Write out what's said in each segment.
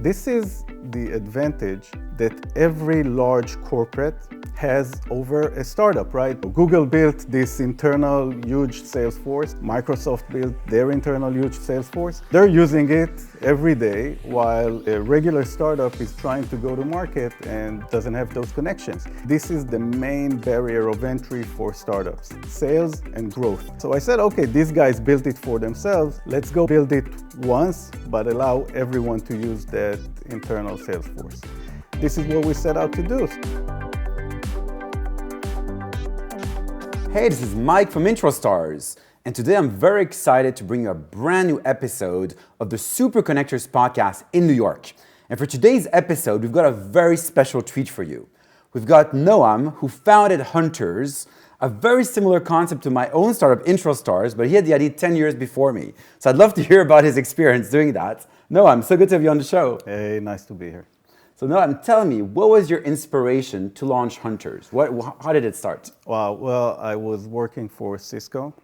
This is the advantage that every large corporate has over a startup, right? Google built this internal huge sales force. Microsoft built their internal huge sales force. They're using it every day while a regular startup is trying to go to market and doesn't have those connections. This is the main barrier of entry for startups, sales and growth. So I said, okay, these guys built it for themselves. Let's go build it once, but allow everyone to use that internal sales force. This is what we set out to do. Hey, this is Mike from IntroStars, and today I'm very excited to bring you a brand new episode of the Super Connectors podcast in New York. And for today's episode, we've got a very special treat for you. We've got Noam, who founded Hunterz, a very similar concept to my own startup, IntroStars, but he had the idea 10 years before me. So I'd love to hear about his experience doing that. Noam, so good to have you on the show. Hey, nice to be here. So Noam, tell me, what was your inspiration to launch Hunterz? How did it start? Wow, well, I was working for Cisco,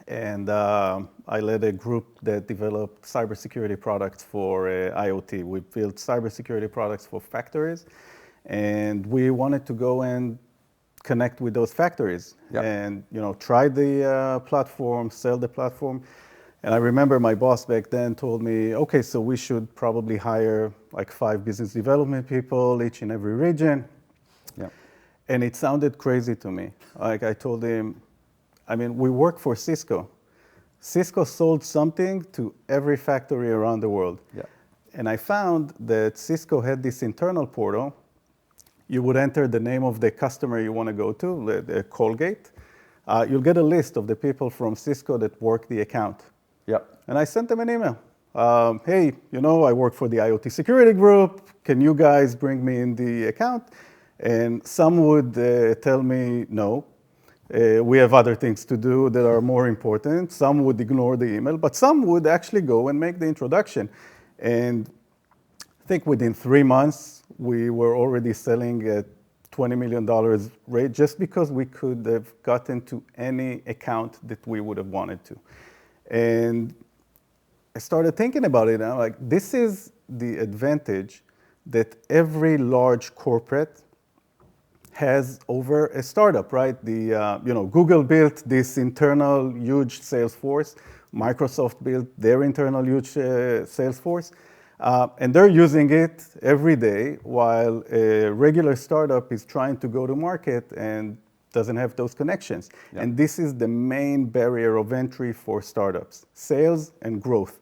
and I led a group that developed cybersecurity products for IoT. We built cybersecurity products for factories, and we wanted to go and connect with those factories and try the platform, sell the platform. And I remember my boss back then told me, okay, so we should probably hire like 5 business development people, each in every region. Yeah. And it sounded crazy to me. Like I told him, I mean, we work for Cisco. Cisco sold something to every factory around the world. Yeah. And I found that Cisco had this internal portal. You would enter the name of the customer you want to go to, the Colgate. You'll get a list of the people from Cisco that work the account. Yep. And I sent them an email. Hey, I work for the IoT security group. Can you guys bring me in the account? And some would tell me, no, we have other things to do that are more important. Some would ignore the email, but some would actually go and make the introduction. And I think within 3 months, we were already selling at $20 million rate just because we could have gotten to any account that we would have wanted to. And I started thinking about it, and I'm like, this is the advantage that every large corporate has over a startup, right? Google built this internal huge sales force. Microsoft built their internal huge sales force. And they're using it every day while a regular startup is trying to go to market and doesn't have those connections. Yep. And this is the main barrier of entry for startups, sales and growth.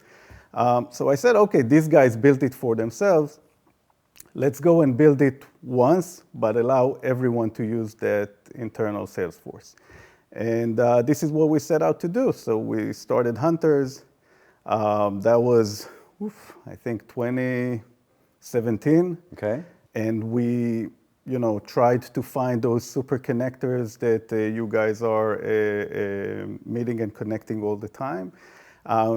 So I said, okay, these guys built it for themselves. Let's go and build it once, but allow everyone to use that internal sales force. And this is what we set out to do. So we started Hunterz. That was, I think, 2017. Okay. And we tried to find those super connectors that you guys are meeting and connecting all the time.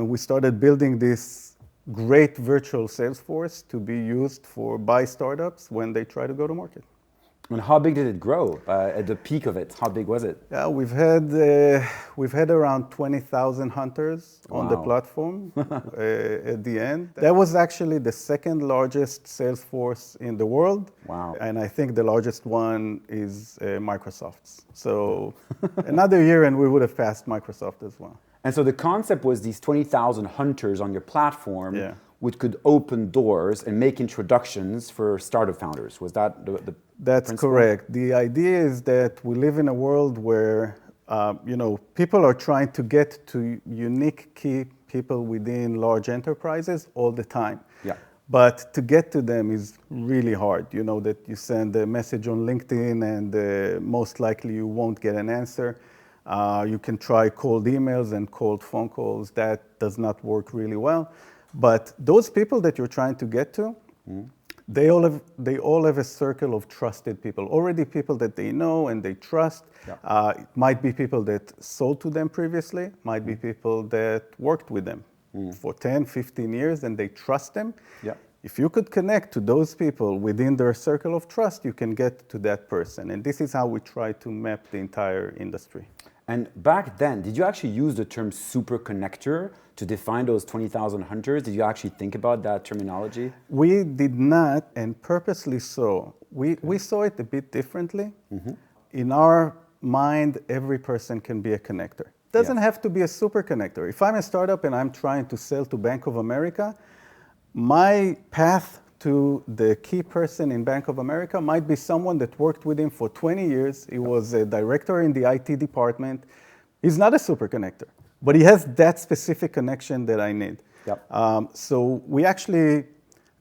We started building this great virtual sales force to be used by startups when they try to go to market. And how big did it grow at the peak of it? How big was it? Yeah, we've had around 20,000 hunters on the platform at the end. That was actually the second largest sales force in the world. Wow. And I think the largest one is Microsoft's. So another year and we would have passed Microsoft as well. And so the concept was these 20,000 hunters on your platform which could open doors and make introductions for startup founders. Was that the That's principle? Correct. The idea is that we live in a world where people are trying to get to unique key people within large enterprises all the time. Yeah. But to get to them is really hard. You know that you send a message on LinkedIn and most likely you won't get an answer. You can try cold emails and cold phone calls. That does not work really well. But those people that you're trying to get to, they all have a circle of trusted people, already people that they know and they trust. Yeah. It might be people that sold to them previously, might be people that worked with them for 10, 15 years and they trust them. Yeah. If you could connect to those people within their circle of trust, you can get to that person. And this is how we try to map the entire industry. And back then, did you actually use the term super connector to define those 20,000 hunters? Did you actually think about that terminology? We did not, and purposely so. We saw it a bit differently. In our mind, every person can be a connector. Doesn't have to be a super connector. If I'm a startup and I'm trying to sell to Bank of America, my path to the key person in Bank of America might be someone that worked with him for 20 years. He was a director in the IT department. He's not a super connector, but he has that specific connection that I need. So we actually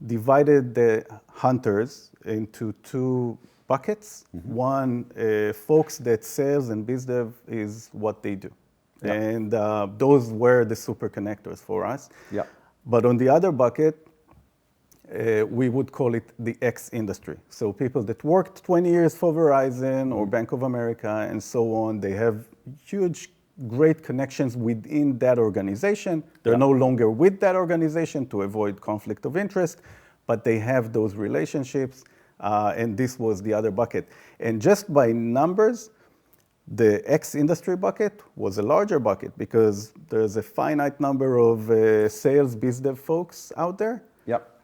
divided the hunters into two buckets. One, folks that sales and biz dev is what they do. And those were the super connectors for us. But on the other bucket, we would call it the X industry. So people that worked 20 years for Verizon or Bank of America and so on, they have huge, great connections within that organization. They're no longer with that organization to avoid conflict of interest, but they have those relationships. And this was the other bucket. And just by numbers, the X industry bucket was a larger bucket because there's a finite number of sales biz dev folks out there.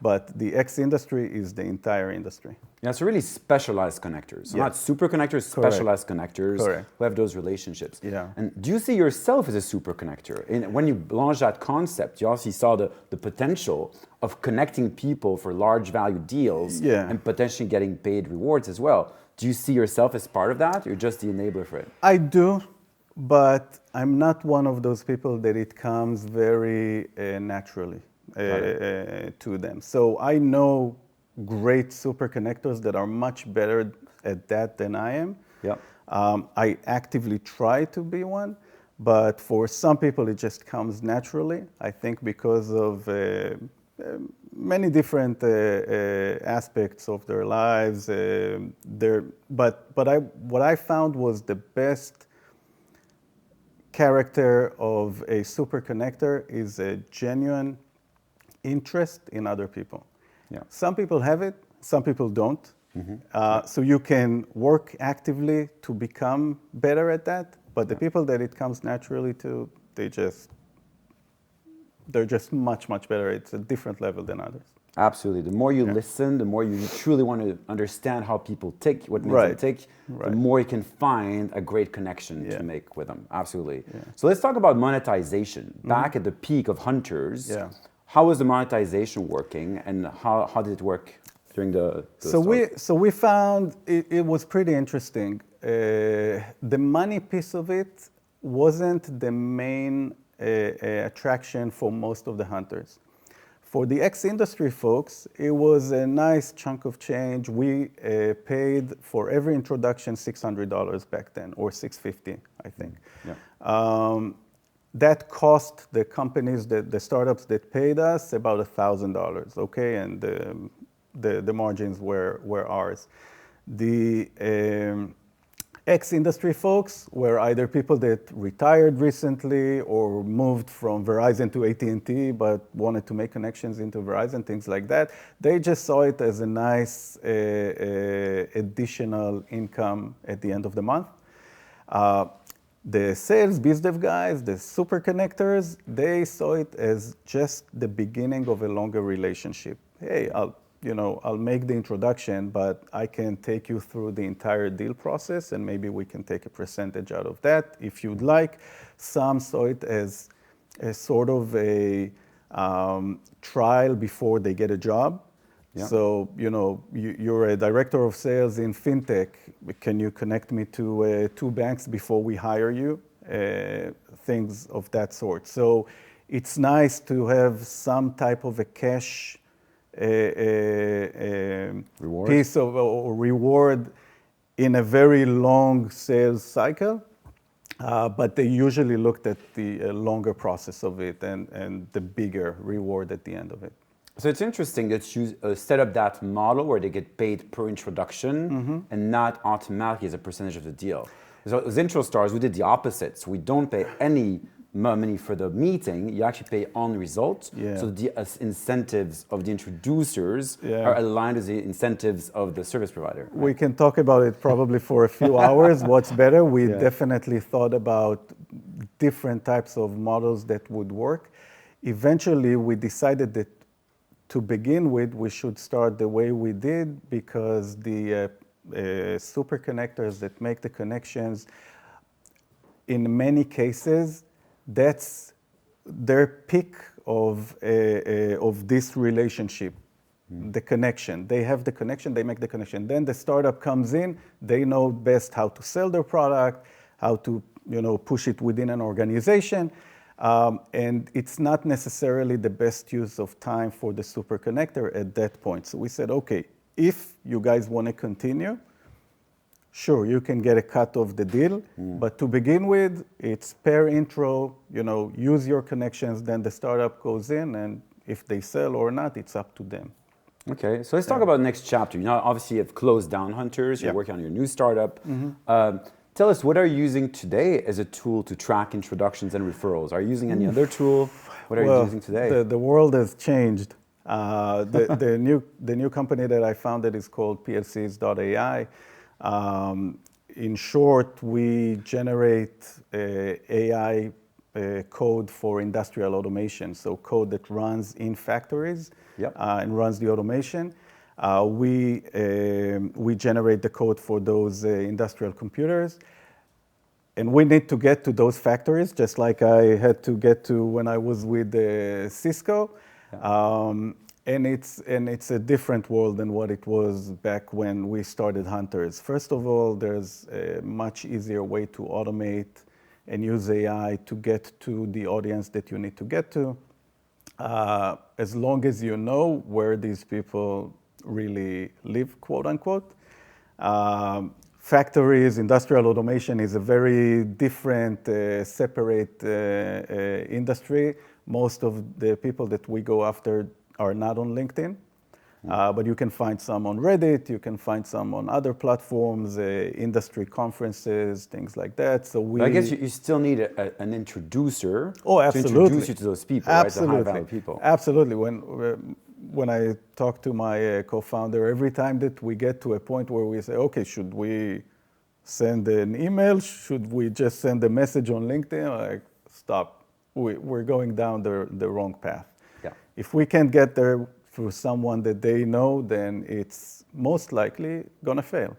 But the X industry is the entire industry. Yeah, so really specialized connectors. So not super connectors, specialized connectors who have those relationships. And do you see yourself as a super connector? And when you launched that concept, you also saw the potential of connecting people for large value deals and potentially getting paid rewards as well. Do you see yourself as part of that? You're just the enabler for it? I do, but I'm not one of those people that it comes very naturally to them. So I know great super connectors that are much better at that than I am. I actively try to be one, but for some people it just comes naturally. I think because of many different aspects of their lives. What I found was the best character of a super connector is a genuine interest in other people. Some people have it, some people don't. So you can work actively to become better at that, but the people that it comes naturally to, they're just much, much better. It's a different level than others. Absolutely. The more you listen, the more you truly want to understand how people tick, what makes them tick, the more you can find a great connection to make with them. Absolutely. So let's talk about monetization. Back at the peak of Hunterz, how was the monetization working, and how did it work during the So we found it was pretty interesting. The money piece of it wasn't the main attraction for most of the hunters. For the X industry folks, it was a nice chunk of change. We paid for every introduction $600 back then, or $650, I think. That cost the companies, the startups that paid us about $1,000, okay? And the margins were ours. The X industry folks were either people that retired recently or moved from Verizon to AT&T but wanted to make connections into Verizon, things like that. They just saw it as a nice additional income at the end of the month. The sales biz dev guys, the super connectors, they saw it as just the beginning of a longer relationship. Hey, I'll make the introduction, but I can take you through the entire deal process, and maybe we can take a percentage out of that if you'd like. Some saw it as a sort of a trial before they get a job. So, you're a director of sales in fintech. Can you connect me to 2 banks before we hire you? Things of that sort. So it's nice to have some type of a cash reward. Piece of or reward in a very long sales cycle. But they usually looked at the longer process of it and the bigger reward at the end of it. So it's interesting that you set up that model where they get paid per introduction and not automatically as a percentage of the deal. So as IntroStars, we did the opposite. So we don't pay any money for the meeting, you actually pay on results. Yeah. So the incentives of the introducers Yeah. are aligned with the incentives of the service provider. Right? We can talk about it probably for a few hours. What's better? We Yeah. definitely thought about different types of models that would work. Eventually, we decided that to begin with, we should start the way we did because the super connectors that make the connections, in many cases, that's their peak of this relationship, the connection. They have the connection, they make the connection. Then the startup comes in, they know best how to sell their product, how to push it within an organization. And it's not necessarily the best use of time for the super connector at that point. So we said, okay, if you guys want to continue, sure, you can get a cut of the deal. But to begin with, it's per intro, use your connections, then the startup goes in, and if they sell or not, it's up to them. Okay, so let's talk about the next chapter. Obviously you've closed down Hunterz, you're working on your new startup. Tell us, what are you using today as a tool to track introductions and referrals? Are you using any other tool? What are you using today? The world has changed. The new company that I founded is called PLCs.ai. In short, we generate AI code for industrial automation, so code that runs in factories and runs the automation. We generate the code for those industrial computers. And we need to get to those factories, just like I had to get to when I was with Cisco. And it's a different world than what it was back when we started Hunterz. First of all, there's a much easier way to automate and use AI to get to the audience that you need to get to, as long as you know where these people really live, quote unquote. Factories, industrial automation is a very different, separate industry. Most of the people that we go after are not on LinkedIn, but you can find some on Reddit, you can find some on other platforms, industry conferences, things like that. So I guess you still need an introducer to introduce you to those people, absolutely. right? The high-value people. Absolutely. When I talk to my co-founder, every time that we get to a point where we say, okay, should we send an email? Should we just send a message on LinkedIn? Like, stop. We're going down the wrong path. Yeah. If we can't get there through someone that they know, then it's most likely going to fail.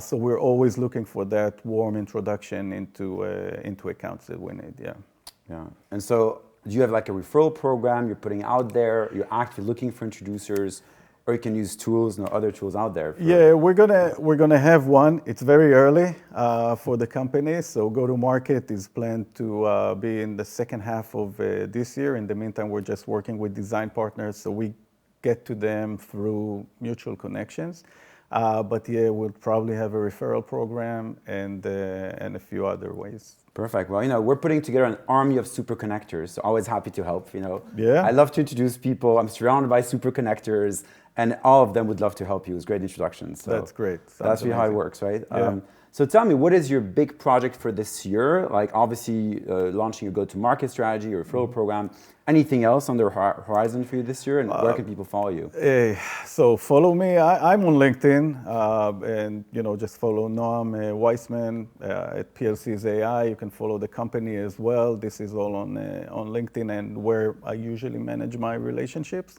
So we're always looking for that warm introduction into accounts that we need. Yeah. And so, do you have like a referral program you're putting out there? You're actually looking for introducers, or you can use tools, other tools out there? Yeah, we're gonna have one. It's very early for the company, so go-to-market is planned to be in the second half of this year. In the meantime, we're just working with design partners, so we get to them through mutual connections. But yeah, we'll probably have a referral program and a few other ways. Perfect. Well, we're putting together an army of super connectors, so always happy to help. Yeah. I love to introduce people. I'm surrounded by super connectors, and all of them would love to help you. It's great introductions. So that's great. That's really how it works, right? Yeah. So tell me, what is your big project for this year? Like obviously launching your go-to-market strategy, your referral program. Anything else on the horizon for you this year, and where can people follow you? So follow me. I'm on LinkedIn, and just follow Noam Weisman at PLCs AI. You can follow the company as well. This is all on LinkedIn and where I usually manage my relationships.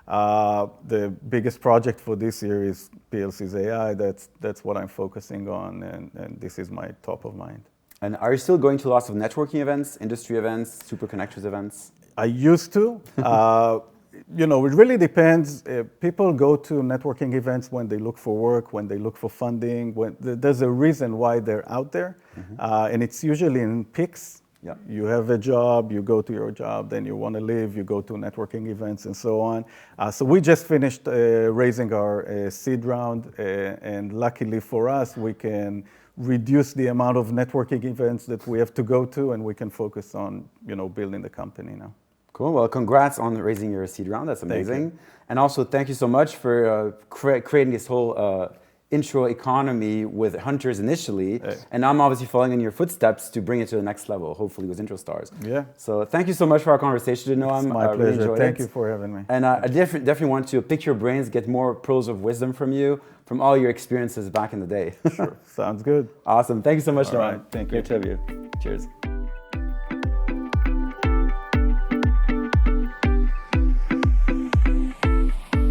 The biggest project for this year is PLCs AI. That's what I'm focusing on, and this is my top of mind. And are you still going to lots of networking events, industry events, super connectors events? I used to. It really depends. People go to networking events when they look for work, when they look for funding. When there's a reason why they're out there, and it's usually in peaks. Yeah. You have a job, you go to your job, then you want to leave, you go to networking events and so on. So we just finished raising our seed round, and luckily for us, we can reduce the amount of networking events that we have to go to, and we can focus on building the company now. Cool. Well, congrats on raising your seed round. That's amazing. And also, thank you so much for creating this whole intro economy with Hunterz initially, and now I'm obviously following in your footsteps to bring it to the next level, hopefully with IntroStars. Yeah. So thank you so much for our conversation, Noam. It's my really pleasure. Thank you for having me. And I definitely want to pick your brains, get more pearls of wisdom from you, from all your experiences back in the day. Sure. Sounds good. Awesome. Thank you so much, Noam. All right. Thank you. Great to have you. Cheers.